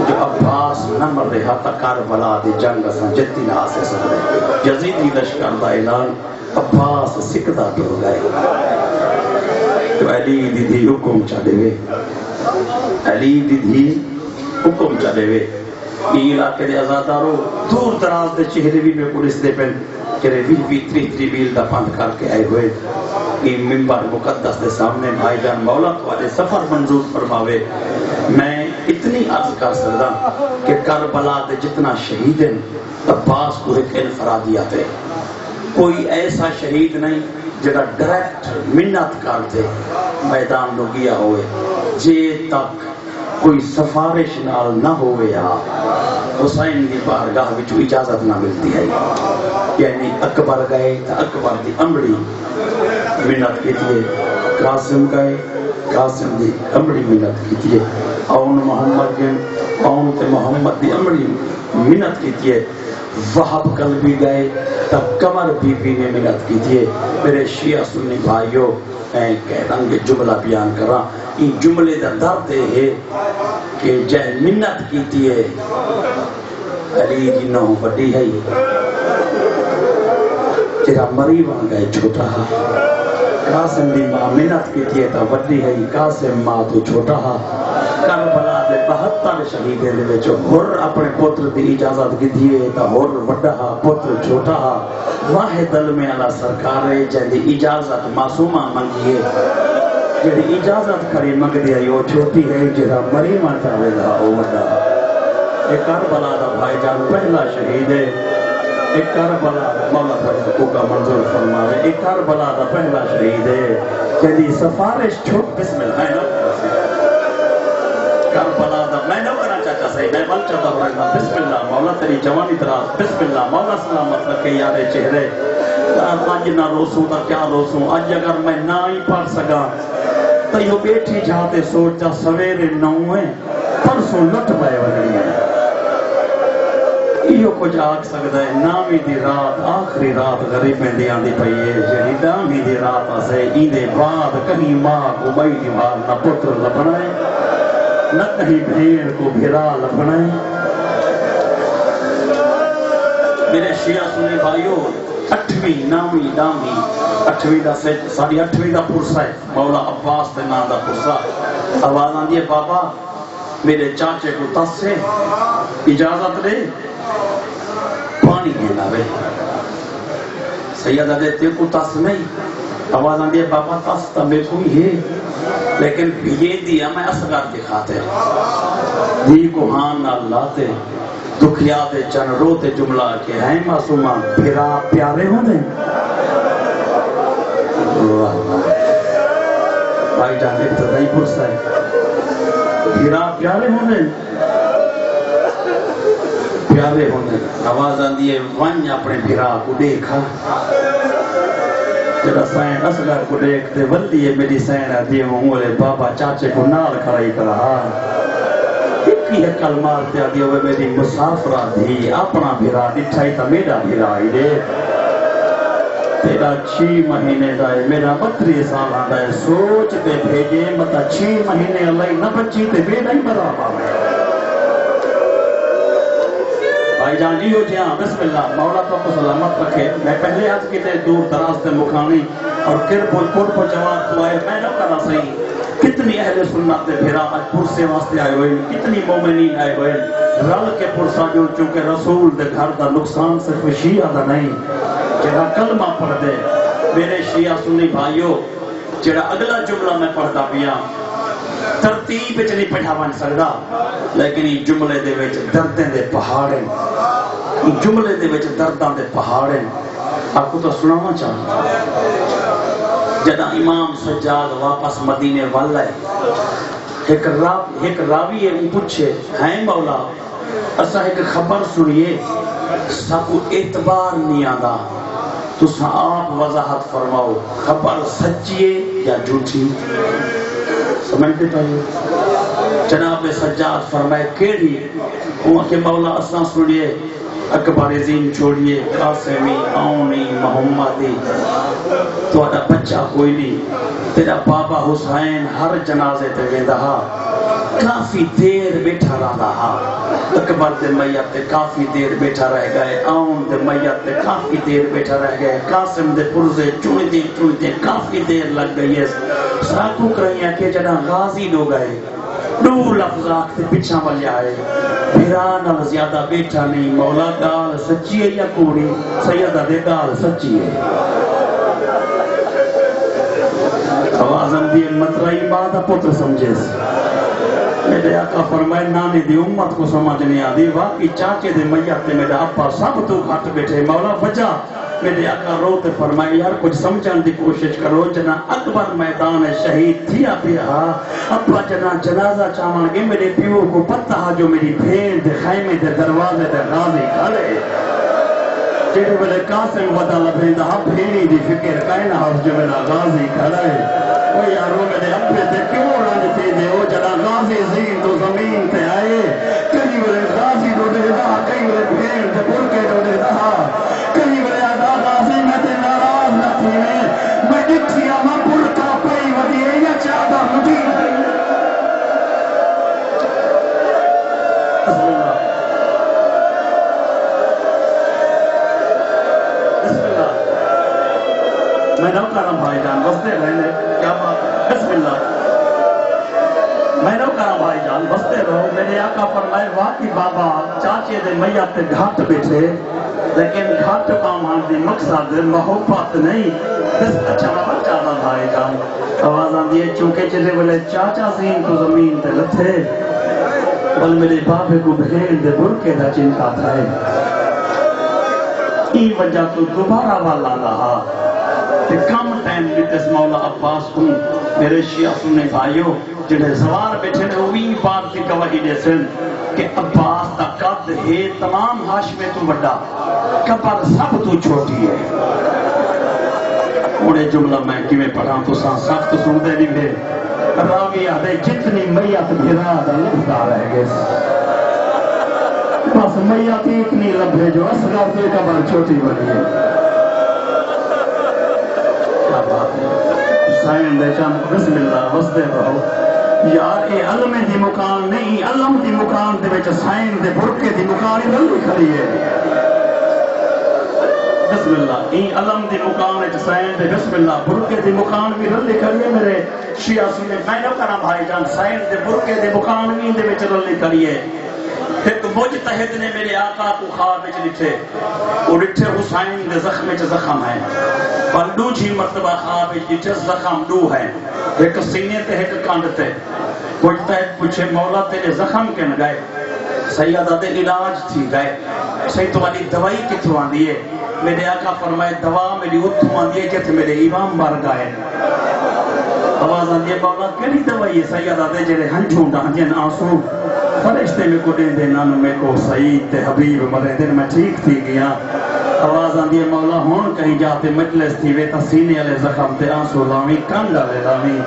جو عباس نہ مر رہا تا کربلا دی جنگ اساں جتی نہ آسے سکتے. یزیدی لشکر دا اعلان عباس سکتا ٹر گئے تو علی دی دی حکم چلے وے. علی دی دی حکم چلے وے. یہ علاقے دے آزادارو دور دراز دے چہرے بھی میں پولیس دے پہن چہرے بھی 3 میل دا پند کر کے آئے ہوئے. یہ ممبر مقدس دے سامنے بھائی جان مولا تمہارے سفر منظور فرماوے. میں اتنی عرض کر سکتا کہ کربلا دے جتنا شہید ہیں عباس کو ایک انفرادیت ہے. کوئی ایسا شہید نہیں جڑا ڈائریکٹ منت کرتے میدان لو گیا ہوئے جے تک کوئی سفارش نال نہ ہوئے حسین دی بارگاہ وچوں اجازت نہ ملتی ہے یعنی اکبر گئے تو اکبر دی امڑی منت کیتی قاسم گئے قاسم دی امڑی منت کیتی اون محمد گئے اون تے محمد دی امڑی منت کیتی وہب قلبی گئے تب کمر بی بی نے منت کیتی میرے شیعہ سنی بھائیوں میں کہہ رنگ جملہ بیان کرا ان جملے دا درد ہے کہ جے منت کیتی ہے علی دی نو بڑی ہے تیرا مری بن گئے چھوٹا ہا قاسم دی ماں منت کیتی ہے تا بڑی ہے قاسم ماں تو چھوٹا ہا کربلا دے 72 شہیدے دے وچ ہر اپنے پتر دی اجازت کیتی ہے تا ہر بڑا ہا پتر چھوٹا ہا واحد علم اعلی سرکار ہے جن دی اجازت معصومہ منگی ہے جڑی اجازت کری منگدی ہے وہ چھوٹی ہے جڑا مری مر جاوے گا او بڑا اے کربلا دا بھائی جان پہلا شہید ہے اے کربلا مولا کو کا منظور فرماوے اے کربلا دا پہلا شہید ہے جدی سفارش چھوٹ بسم اللہ کربلا دا میں نہ کرنا چاہتا صحیح میں بل چاہتا ہوں بسم اللہ مولا تیری جوانی دراز بسم اللہ مولا سلامت رکھے یارے چہرے آج نہ روسوں تا کیا روسوں آج اگر میں نہ ہی پڑھ سکا تو یہ بیٹھی جاتے سوچ جا سویرے نوے پرسوں لٹ پائے ونی ہے یہ کچھ آگ سکتا ہے نامی دی رات آخری رات غریبیں دی آندی پئی ہے جہی نامی دی رات اسے ایندے بعد کہیں ماں کو بئی دیوار نہ پتر لبنا ہے نہ کہیں بھیڑ کو بھیرا لبنا ہے میرے شیعہ سنی بھائیوں 8ویں 9ویں 10ویں 8ویں دا ساڑی 8ویں دا پرسا ہے مولا عباس تے نام دا پرسا آواز آندی ہے بابا میرے چاچے کو تس سے اجازت دے پانی گیلا بے سیدہ دیتے کو تس نہیں آواز آندی ہے بابا تس تا میں کوئی ہے لیکن یہ دیا میں اصغر دکھاتے دی کو ہاں نہ لاتے دکھیا دے چن روتے جملہ کے ہیں معصومہ پھرا پیارے ہوں دیں بھائی جان ابتدائی پرسا ہے پھرا پیارے ہوں دیں پیارے ہوں دیں آواز آندی ہے ون اپنے پھرا کو دیکھا جڑا سین اصغر کو دیکھتے ولی ہے میری سین آدھی مولے بابا چاچے کو نال کھڑائی کرا کی حکل مارتے آدھی ہوئے میری مسافرہ دی اپنا بھیرا دٹھائی تا میرا بھیرا ہی دے تیرا 6 مہینے دائے میرا 32 سال آدھائے سوچ تے بھیجے مطا 6 مہینے اللہ نہ بچی تے بیڑا ہی برا پاوے بھائی جان جی ہو جہاں بسم اللہ مولا تو کو سلامت رکھے میں پہلے آج کی تے دور دراز تے مکانی اور کرپل پر جواب تو آئے میں نہ کرا صحیح کتنی اہل سنت دے بھیرا آج پرسے واسطے آئے ہوئے کتنی مومنین آئے ہوئے رل کے پرسا جو چونکہ رسول دے گھر دا نقصان صرف شیعہ دا نہیں جہاں کلمہ پڑھ دے میرے شیعہ سنی بھائیوں جہاں اگلا جملہ میں پڑھتا پیا ترتیب وچ نہیں پڑھا بن سکدا لیکن یہ جملے دے وچ دردیں دے پہاڑ ہیں یہ جملے دے وچ درداں دے پہاڑ ہیں آپ کو تو سنانا چاہتا جدا امام سجاد واپس مدینے والا ہے ایک راوی ہے وہ پوچھے ہیں مولا اسا ایک خبر سنیے سب کو اعتبار نہیں آتا تو آپ وضاحت فرماؤ خبر سچی ہے یا جھوٹی سمجھتے پہلے جناب سجاد فرمائے کیڑی وہ کہ مولا اسا سنیے اکبر عظیم چھوڑیے قاسمی آونی محمدی تو ادا بچہ کوئی نہیں تیرا بابا حسین ہر جنازے تے ویندہ کافی دیر بیٹھا رہا اکبر دے میت تے کافی دیر بیٹھا رہ گئے آون دے میت تے کافی دیر بیٹھا رہ گئے قاسم دے پرزے چوندے کافی دیر لگ گئی ہے ساکو کرائیاں کہ جنا غازی لو گئے دو لفظات تے پچھا والے آئے بھیران ال زیادہ بیٹھا نہیں مولا گال سچی ہے یا کوڑی سیدہ دے گال سچی ہے آوازم دی مطرعی مادہ پتر سمجھے میرے آقا فرمائے نانی دی امت کو سمجھ نہیں آدھی واقعی چاچے دے میت تے میرا ابا سب تو گھٹ بیٹھے مولا وجہ میرے آقا روتے فرمائے یار کچھ سمجھان دی کوشش کرو جنا اکبر میدان شہید تھیا پیا ابا جنا جنازہ چامان گے میرے پیو کو پتہ جو میری بھین دے خیمے دے دروازے دے غازی کھڑے جیڑے بلے قاسم ودا لبھین دا بھینی دی فکر کائنا ہاؤس جو میرا غازی کھڑے وہ یارو میرے ابے تے کیوں رنجتے دے او جنا غازی زین تو زمین تے آئے کئی بلے غازی رو دے دا کئی بلے بھین تے برکے رو دے دا کئی بلے آدھا غازی میں تے ناراض نہ تھی میں ڈکھیا ماں برکا پئی ودیے یا چاہدہ مدی بسم اللہ بسم اللہ میں نو کرم بھائی جان بستے رہنے کیا بات بسم اللہ میں نو کرم بھائی جان بستے رہو میرے آقا فرمائے واقعی بابا چاچے دے میت تے گھاٹ بیٹھے لیکن گھاٹ کامان دی مقصد محبت نہیں بس اچھا بابا چاہتا بھائی جان آواز آندی ہے چونکہ چلے بلے چاچا زین کو زمین تے لتھے بل میرے بابے کو بھین دے برکے دا چنتا تھا ای وجہ تو دوبارہ والا رہا تے کم ٹائم لیتس مولا عباس کو میرے شیعہ سننے بھائیو جنہیں زوار بیٹھے نے وہی بات کی گواہی دے سن کہ عباس دا قد ہے تمام ہاشمے تو بڑا کبر سب تو چھوٹی ہے انہیں جملہ میں کیویں پڑھا تو سخت سن دے نہیں ہے راوی آدھے جتنی میت بھیرا دا لفظہ رہ گئے بس میت اتنی لبھے جو اصغر سے کبر چھوٹی بنی ہے کیا بات ہے سائن دے چاند بسم اللہ وستے رہو یار اے علم دی مکان نہیں علم دی مکان دے وچ سائن دے برکے دی مکان ہی رلی کھڑی ہے بسم اللہ این علم دی مکان وچ سائن دے بسم اللہ برکے دی مکان بھی رلی کھڑی ہے میرے شیعہ سنے میں نہ کرا بھائی جان سائن دے برکے دی مکان بھی دے وچ رلی کھڑی ہے ایک مجتہد نے میرے آقا کو خواب وچ لکھے اور لکھے حسین دے زخم وچ زخم ہے بندو جی مرتبہ خواب وچ لکھے زخم دو ہے ایک سینے تے ایک کانڈ تے مجتہد پوچھے مولا تیرے زخم کن گئے سیدہ دے علاج تھی گئے صحیح تمہاری دوائی کتھوں آندی ہے میرے آقا فرمائے دوا میری اتھوں آندی ہے جت میرے امام مر گئے آواز آندی ہے مولا کیڑی دوائی ہے سیدہ دے جڑے ہنجھوں ڈانجن آنسو فرشتے میں کو دین دے نانو میں کو سعید تے حبیب مرے دن میں ٹھیک تھی گیا آواز آندی ہے مولا ہون کہیں جاتے مجلس تھی وے تا سینے والے زخم تے آنسو لاویں کانڈ والے لاویں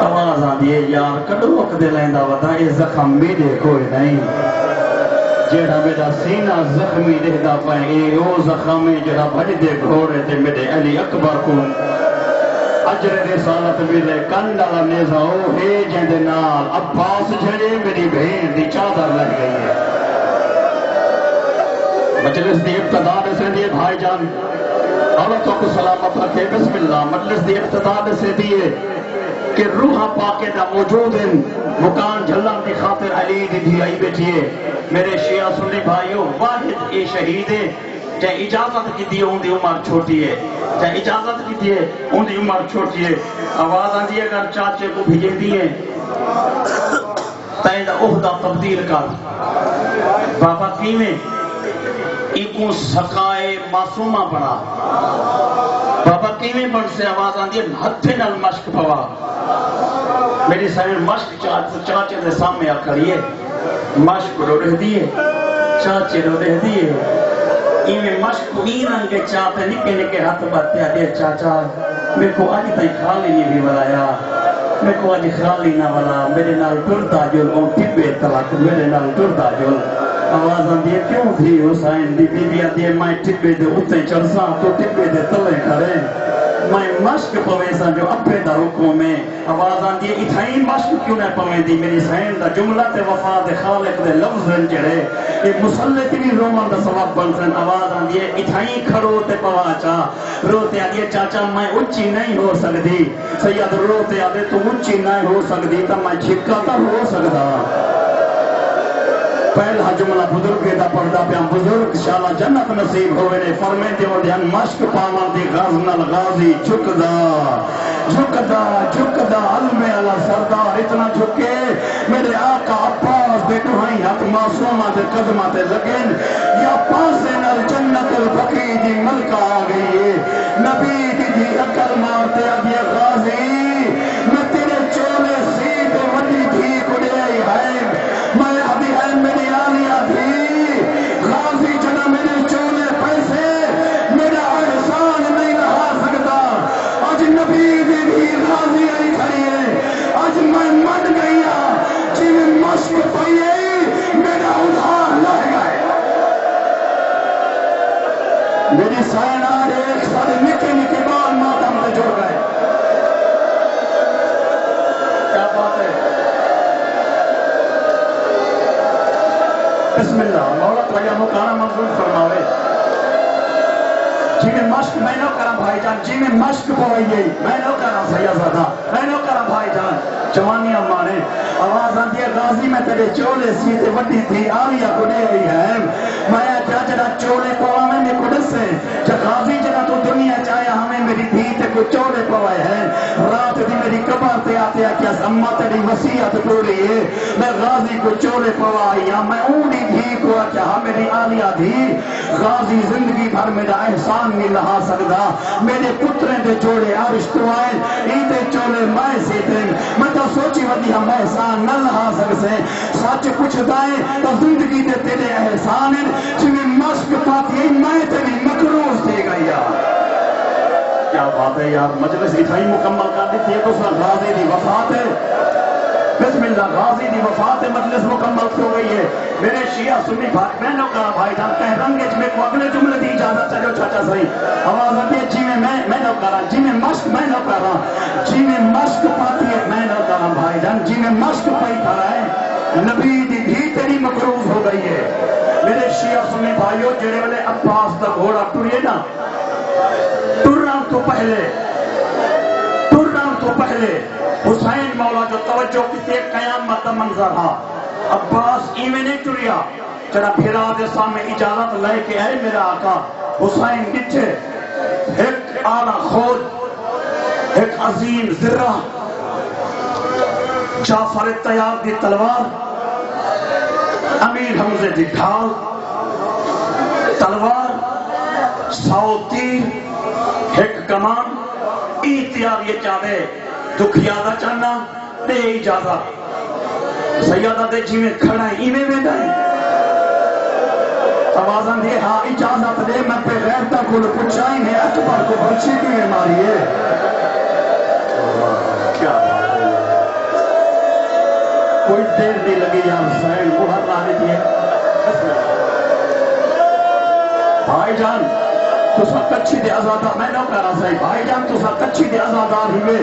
آواز آندی ہے یار کڈو وقت دے لیندا ودا اے زخم میرے کوئی نہیں جیڑا میرا سینہ زخمی رہدا پائے اے او زخم جڑا بھج دے گھوڑے تے میرے علی اکبر کو اجر رسالت ملے کنڈا نیزا او ہے جندے نال عباس جھڑے میری بہن دی چادر لگ گئی ہے مجلس دی ابتدا سے دیے بھائی جان عورتوں کو سلامت رکھے بسم اللہ مجلس دی ابتدا سے دیے کہ روح پاکے دا موجود ہیں مکان جھلن کی خاطر علی دی دھی آئی بیٹھیے میرے شیعہ سنی بھائیوں واحد اے شہید ہے چاہے اجازت کی دیئے ان دی عمر چھوٹی ہے چاہے اجازت کی دیئے ان دی عمر چھوٹی ہے آواز آندی ہے اگر چاچے کو بھیجے دیئے تائیدہ عہدہ تبدیل کر بابا کیویں ایکوں سکائے معصومہ بنا بابا کیویں بن سے آواز آندی ہے ہتھے نال مشک پوا میری سائن مشک چاچے دے سامنے آ کریے مشک رو رہ دیئے چاچے رو رہ دیئے ایویں مشک این انگے چاہتے نکے نکے ہاتھ باتتے آدھے چاچا میرے کو آج تائی خالی نہیں بھی بلایا میرے کو آج خالی نہ بلا میرے نال ٹرتا جول اون ٹپے طلاق میرے نال ٹرتا جول آواز آندی ہے کیوں تھی حسین دی بی بی آدھی ہے میں ٹپے دے اتنے چرساں تو ٹپے دے تلے کھڑے میں مشک پویسا جو اپنے دا حکم میں آواز آندی ہے اتھائی مشک کیوں نہ پویں دی میری سین دا جملہ تے وفا دے خالق دے لفظ جڑے یہ مسلط بھی رومن دا سبب بن سن آواز آندی ہے اتھائی کھڑو تے پوا چا روتے آدھی ہے چاچا میں اچھی نہیں ہو سکتی سید روتے آدھے تو اچھی نہیں ہو سکتی تا میں چھکا تا ہو سکتا پہلا جملہ بزرگ دا پردہ پیام بزرگ شالا جنت نصیب ہوئے نے فرمے دیو دیان مشک پاوان دی غازن الغازی جھکدا علم علی سردار اتنا جھکے میرے آقا عباس دے دہائیں حق معصومہ دے قدمہ تے لگن یا پاسے نال جنت البقی دی ملکہ آ گئی جی میں مشق میں نو کرا بھائی جان جی میں مشق پوائیے میں نو کرا سیازادہ میں نو کرا بھائی جان جوانیاں مانے آواز آتی ہے غازی میں تیرے چولے سیتے وڈی تھی آلیا کو دے رہی ہے میں کیا جنا چولے پوائے میں کڑس سے جب غازی جنا تو دنیا چاہے ہمیں میری دھیتے کو چولے پوائے ہیں رات دی میری قبر تے آتے ہیں کیا زمہ تیری وسیعت پوری ہے میں غازی کو چولے پوائی ہاں میں اونی دھی کو کیا میری آلیا دھی غازی زندگی بھر میرا احسان نہیں لہا سکتا میرے پتریں دے جوڑے عرش تو آئے ایتے چولے میں سیتے میں تو سوچی ودی ہم احسان نہ لہا سکتے سچ کچھ دائیں تو زندگی دے تیرے احسان ہیں جنہیں مشق پاتی ہے میں تیری مکروز دے گا یار کیا بات ہے یار مجلس اتھائی مکمل کر دیتی ہے تو اس غازی دی وفات ہے بسم اللہ غازی دی وفات ہے مجلس مکمل ہو گئی ہے میرے شیعہ سنی بھائی بہنوں کا بھائی جان کہہ رنگے میں کو اگلے جملے دی اجازت چلو چاچا صحیح آواز آتی ہے جی میں نو کر رہا جی میں مشق میں نو کر رہا جی میں مشق پاتی ہے میں نو کر رہا بھائی جان جی میں مشق پائی کر رہا ہے نبی دی بھی تیری مقروض ہو گئی ہے میرے شیعہ سنی بھائیوں جڑے والے عباس دا گھوڑا ٹریے نا ٹرنا تو پہلے حسین مولا جو توجہ کسی قیامت کا منظر تھا عباس ایویں نہیں ٹریا جڑا پھرا دے سامنے اجازت لے کے آئے میرا آقا حسین ڈٹھے ایک آلہ خود ایک عظیم ذرہ جعفر تیار دی تلوار امیر حمزے دی ڈھال تلوار 100 تیر ایک کمان تیار یہ چاہے دکھیادہ چاہنا دے اجازت سیادہ دے جی میں کھڑا ہے ایویں میں دائیں آوازاں دے ہاں اجازت دے میں پہ غیرتا کو پچھائیں ہے اکبر کو بچی کیوں ماری ہے کیا بات ہے کوئی دیر نہیں لگی یا حسین مہر لانے دیئے بھائی جان تو سا کچھی دے ازادہ میں نہ کہہ رہا صحیح بھائی جان تو سا کچھی دے ازادار ہوئے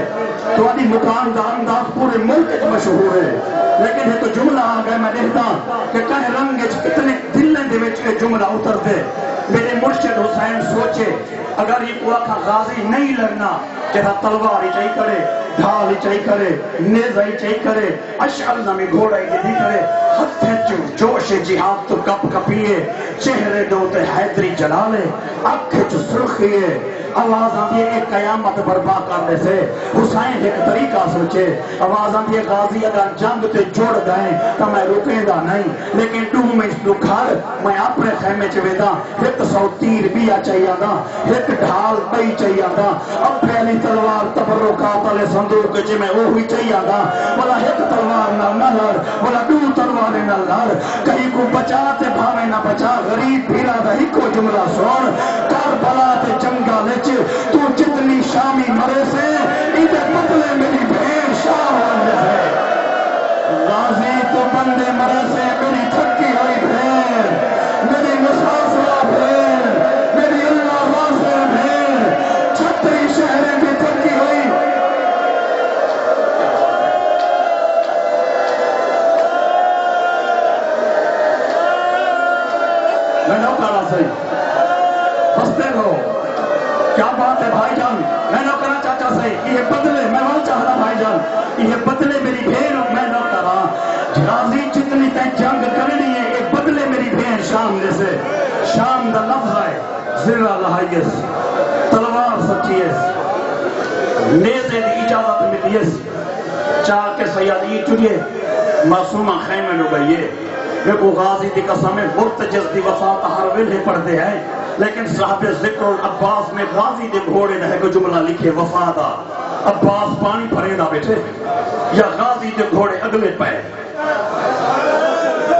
تو آدھی مکان دا انداز پورے ملک اچھ مشہور ہے لیکن یہ تو جملہ آ گئے میں دیکھتا کہ کہیں رنگ اچھ کتنے دلیں دے وچ کے جملہ اتر دے میرے مرشد حسین سوچے اگر یہ پورا کا غازی نہیں لڑنا جیسا تلوار ہی چاہی کرے ڈھال ہی چاہی کرے نیزہ ہی چاہی کرے اشعر نمی گھوڑا ہی دی کرے ہتھیں جوش جہاد تو کپ کپیے چہرے دوتے حیدری جلالے اکھ چو سرخیے آواز آتی ہے ایک قیامت برپا کرنے سے حسین ایک طریقہ سوچے آواز آتی ہے غازی اگر جنگ تے جوڑ گئے تو میں رکے گا نہیں لیکن تو میں اس لکھار میں اپنے خیمے چویدہ ایک 100 تیر بھی چاہیے گا ایک ڈھال بھی چاہیے گا اب پہلی تلوار تبرکات علی صندوق جی میں وہ ہوئی چاہیے گا بولا ایک تلوار نہ لڑ بولا 2 تلوار نہ لڑ کہیں کو بچاتے بھاوے نہ بچا غریب بھیرا دا ہی کو جملہ سوڑ کربلا تے جنگا لچ تو جتنی شامی مرے سے ادھے بدلے میری بھیڑ شاہ ہونے سے غازی تو بندے مرے سے میری تھکی ہوئی بھیڑ میری مسافرہ بھیڑ میری اللہ واضح بھیڑ چھتری شہریں بھی تھکی ہوئی میں نہ کہا صحیح بستے رہو کیا بات ہے بھائی جان میں نہ کرنا چاہتا صحیح یہ بدلے میں وہ چاہتا بھائی جان یہ بدلے میری بھیڑ میں نہ کرا غازی جتنی تے جنگ کرنی ہے یہ بدلے میری بھیڑ شام جیسے شام دا لفظ ہے زرہ لہائیس تلوار سچیس نیزے دی اجازت ملیس چاہ کے سیادی چڑیے معصومہ خیمے لو گئیے دیکھو غازی دی قسم مرتجز دی وفات ہر ویلے پڑھتے ہیں لیکن صاحب ذکر العباس میں غازی دے گھوڑے نے کو جملہ لکھے وفادا عباس پانی بھرے نہ بیٹھے یا غازی دے گھوڑے اگلے پہ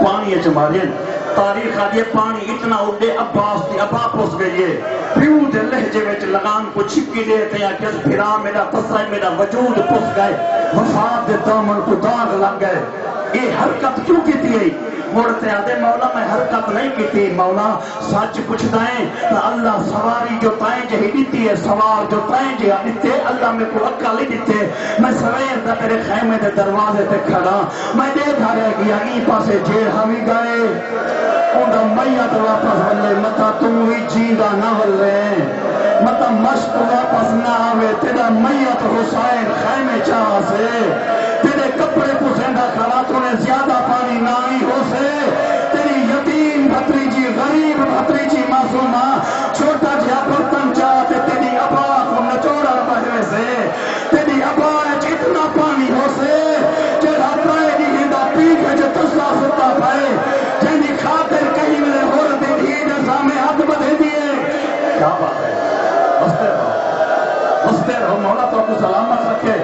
پانی چمارے تاریخ آدھی پانی اتنا اڑے عباس دی ابا پوس گئیے پیو دے لہجے وچ لگان کو چھکی دیتے ہیں کہ پھرا میرا تصائی میرا وجود پوس گئے وفات دے دامن کو داغ لگ گئے یہ حرکت کیوں کی تھی مڑتے آدھے مولا میں حرکت نہیں کی تھی مولا سچ کچھ دائیں اللہ سواری جو تائیں جہی دیتی ہے سوار جو تائیں جہی دیتے اللہ میں کو اکا لی دیتے میں سویر دا تیرے خیمے دے دروازے تے کھڑا میں دیکھا رہ گیا ای پاسے جیڑ ہمیں گئے اندھا میت واپس بلے متا تم ہی جیندہ نہ بلے مشق واپس نہ آوے تیرا میت حسین خیمے چاہ سے تیرے کپڑے کو زندہ کھڑا تو نے زیادہ پانی نہ ہی ہو سے تیری یتیم بھتریجی غریب بھتریجی معصومہ چھوٹا جہا برتن چاہتے تیری ابا کو نچوڑا بہرے سے تیری ابا اتنا پانی ہو سے جڑا ترائے دی ہندا پیک ہے جو تسلا ستا پائے جنہی خاطر کہیں میرے ہور دی دھی جیسا میں ہاتھ بدھے دیئے کیا بات ہے ہستے رہو مولا تو آپ کو سلامت رکھے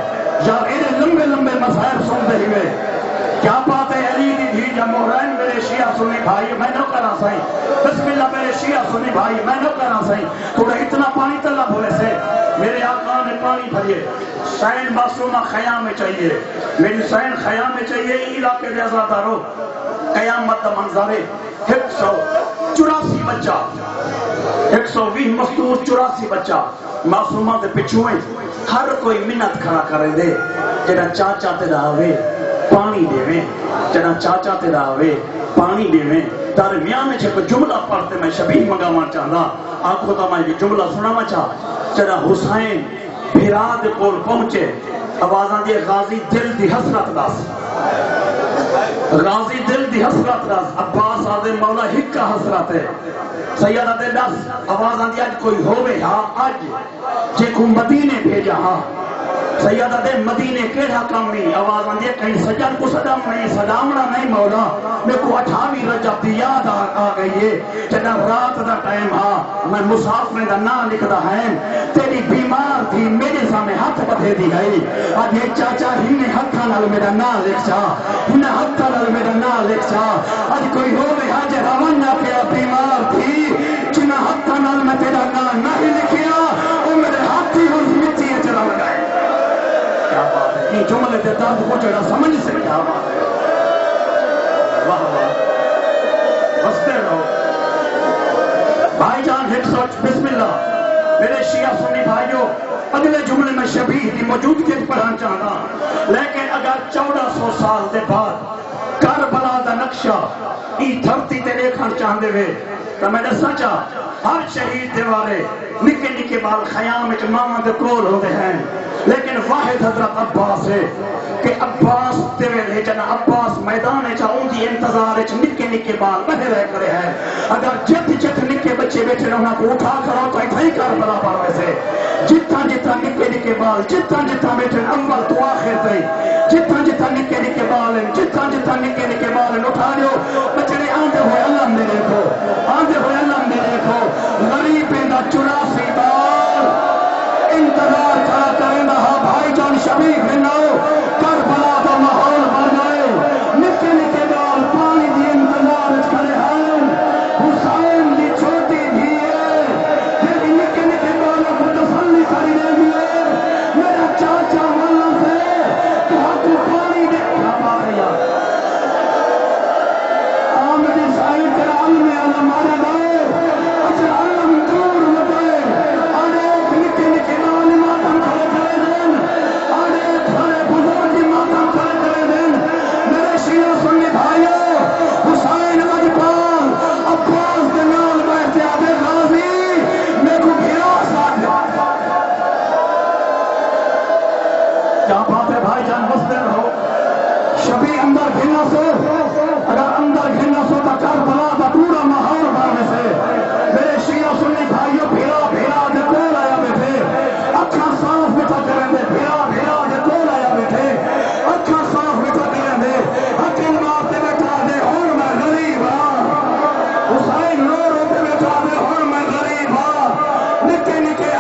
یار انہیں لمبے لمبے مذاہب سنتے ہوئے کیا بات ہے علی دی دھی یا محرین میرے شیعہ سنی بھائی میں نو کرا سائیں بسم اللہ میرے شیعہ سنی بھائی میں نو کرا سائیں تھوڑا اتنا پانی طلب ہوئے سے میرے آقا نے پانی بھریے سین معصومہ خیام میں چاہیے میری سین خیام میں چاہیے علاقے دے ازادارو قیامت منظرے 184 بچہ 120 مستور 84 بچہ معصومہ دے پچھوئیں ہر کوئی منت کھڑا کرے دے جڑا چاچا تے راوے پانی دے میں جڑا چاچا تے راوے پانی دے میں درمیان میں کوئی جملہ پڑھتے میں شبیہ مگاواں چاہتا آنکھوں تو میں یہ جملہ سناواں چاہ جڑا حسین بھراد کول پہنچے آوازاں دی غازی دل دی حسرت داس غازی دل دی حسرت داس عباس آدھے مولا ہکا حسرت ہے سیدہ دے دس آوازاں دی آج کوئی ہوئے ہاں آج جے کو مدینے بھیجا ہاں سیدہ دے مدینے کیڑا کام نہیں آوازاں دی کہیں سجن کو صدام نہیں صدامنا نہیں مولا میں کو 28 رجب دی یاد آ گئی ہے جنہ رات دا ٹائم ہاں میں مسافر دا نا لکھدا ہے تیری بیمار تھی میرے سامنے ہاتھ بدھے دی گئی آج یہ چاچا ہنے ہتھا نال میرا نا لکھ چا ہنے ہتھا نال میرا نا لکھ چا آج کوئی ہوئے حاج روانہ پیا بیمار تھی جنہ ہتھا نال میں تیرا نا نہیں لکھیا وہ میرے ہاتھی ہو مٹی چلا لگائے کیا بات ہے یہ جملے تے درد کو جڑا سمجھ سے کیا بات ہے واہ واہ ہستے رہو بھائی جان 100 بسم اللہ میرے شیعہ سنی بھائیوں اگلے جملے میں شبیہ کی موجودگی پڑھانا چاہتا لیکن اگر 1400 سال دے بعد کربلا دا نقشہ ای دھرتی تے دیکھنا چاہتے ہوئے تو میں نے سچا ہر شہید دیوارے نکے نکے بال خیام وچ ماما دے کول ہوتے ہیں لیکن واحد حضرت عباس ہے کہ عباس تے ویلے جنا عباس میدان چا اون دی انتظار وچ نکے نکے بال بہے رہ کرے ہیں اگر جت نکے بچے بیٹھے رہنا کو اٹھا کرو تو ایتھے ہی کربلا پر ویسے جتنا نکے نکے بال جتنا بیٹھے اول تو آخر تے جتنا نکے نکے بال جتنا نکے نکے بال اٹھا لیو بچڑے آندے ہوئے اللہ نے دیکھو آندے ہوئے اللہ نے دیکھو غریب دا 84 بال انتظار کھڑا کریں رہا بھائی جان شبیہ بناؤ کربلا دا ماحول بن جائے نکے نکے بال پانی دی انتظار کھڑے ہیں حسین دی چھوٹی دھی ہے تیری نکے نکے بالوں کو تسلی کری دے گئے میرا چاچا والا سے تو ہاتھوں پانی دے کیا بات ہے یار آمدی سائی تیرا علم علم آنے گئے اچھا علم دور لگے آنے ایک نکے نکے بال ماتم کھڑے کرے دیں آنے ایک کھڑے بزرگی ماتم کھڑے کرے دیں میرے شیعہ سنی بھائیوں حسین مجپال عباس دنال بیٹھتے آدھے غازی میں کو گھرا ساتھ کیا بات ہے بھائی جان بستے رہو شبی اندر گھرنا سو اگر اندر گھرنا سو تا کربلا دا پورا ماحول بارنے سے میرے شیعہ سنی بھائیوں بھیرا دے کول آیا بیٹھے اکھاں صاف بٹھا کریں دے بھیرا دے کول آیا بیٹھے اکھاں صاف بٹھا کریں دے حقیل بات دے بیٹھا دے ہون میں غریب حسین رو رو دے بیٹھا دے ہون میں غریب نکے نکے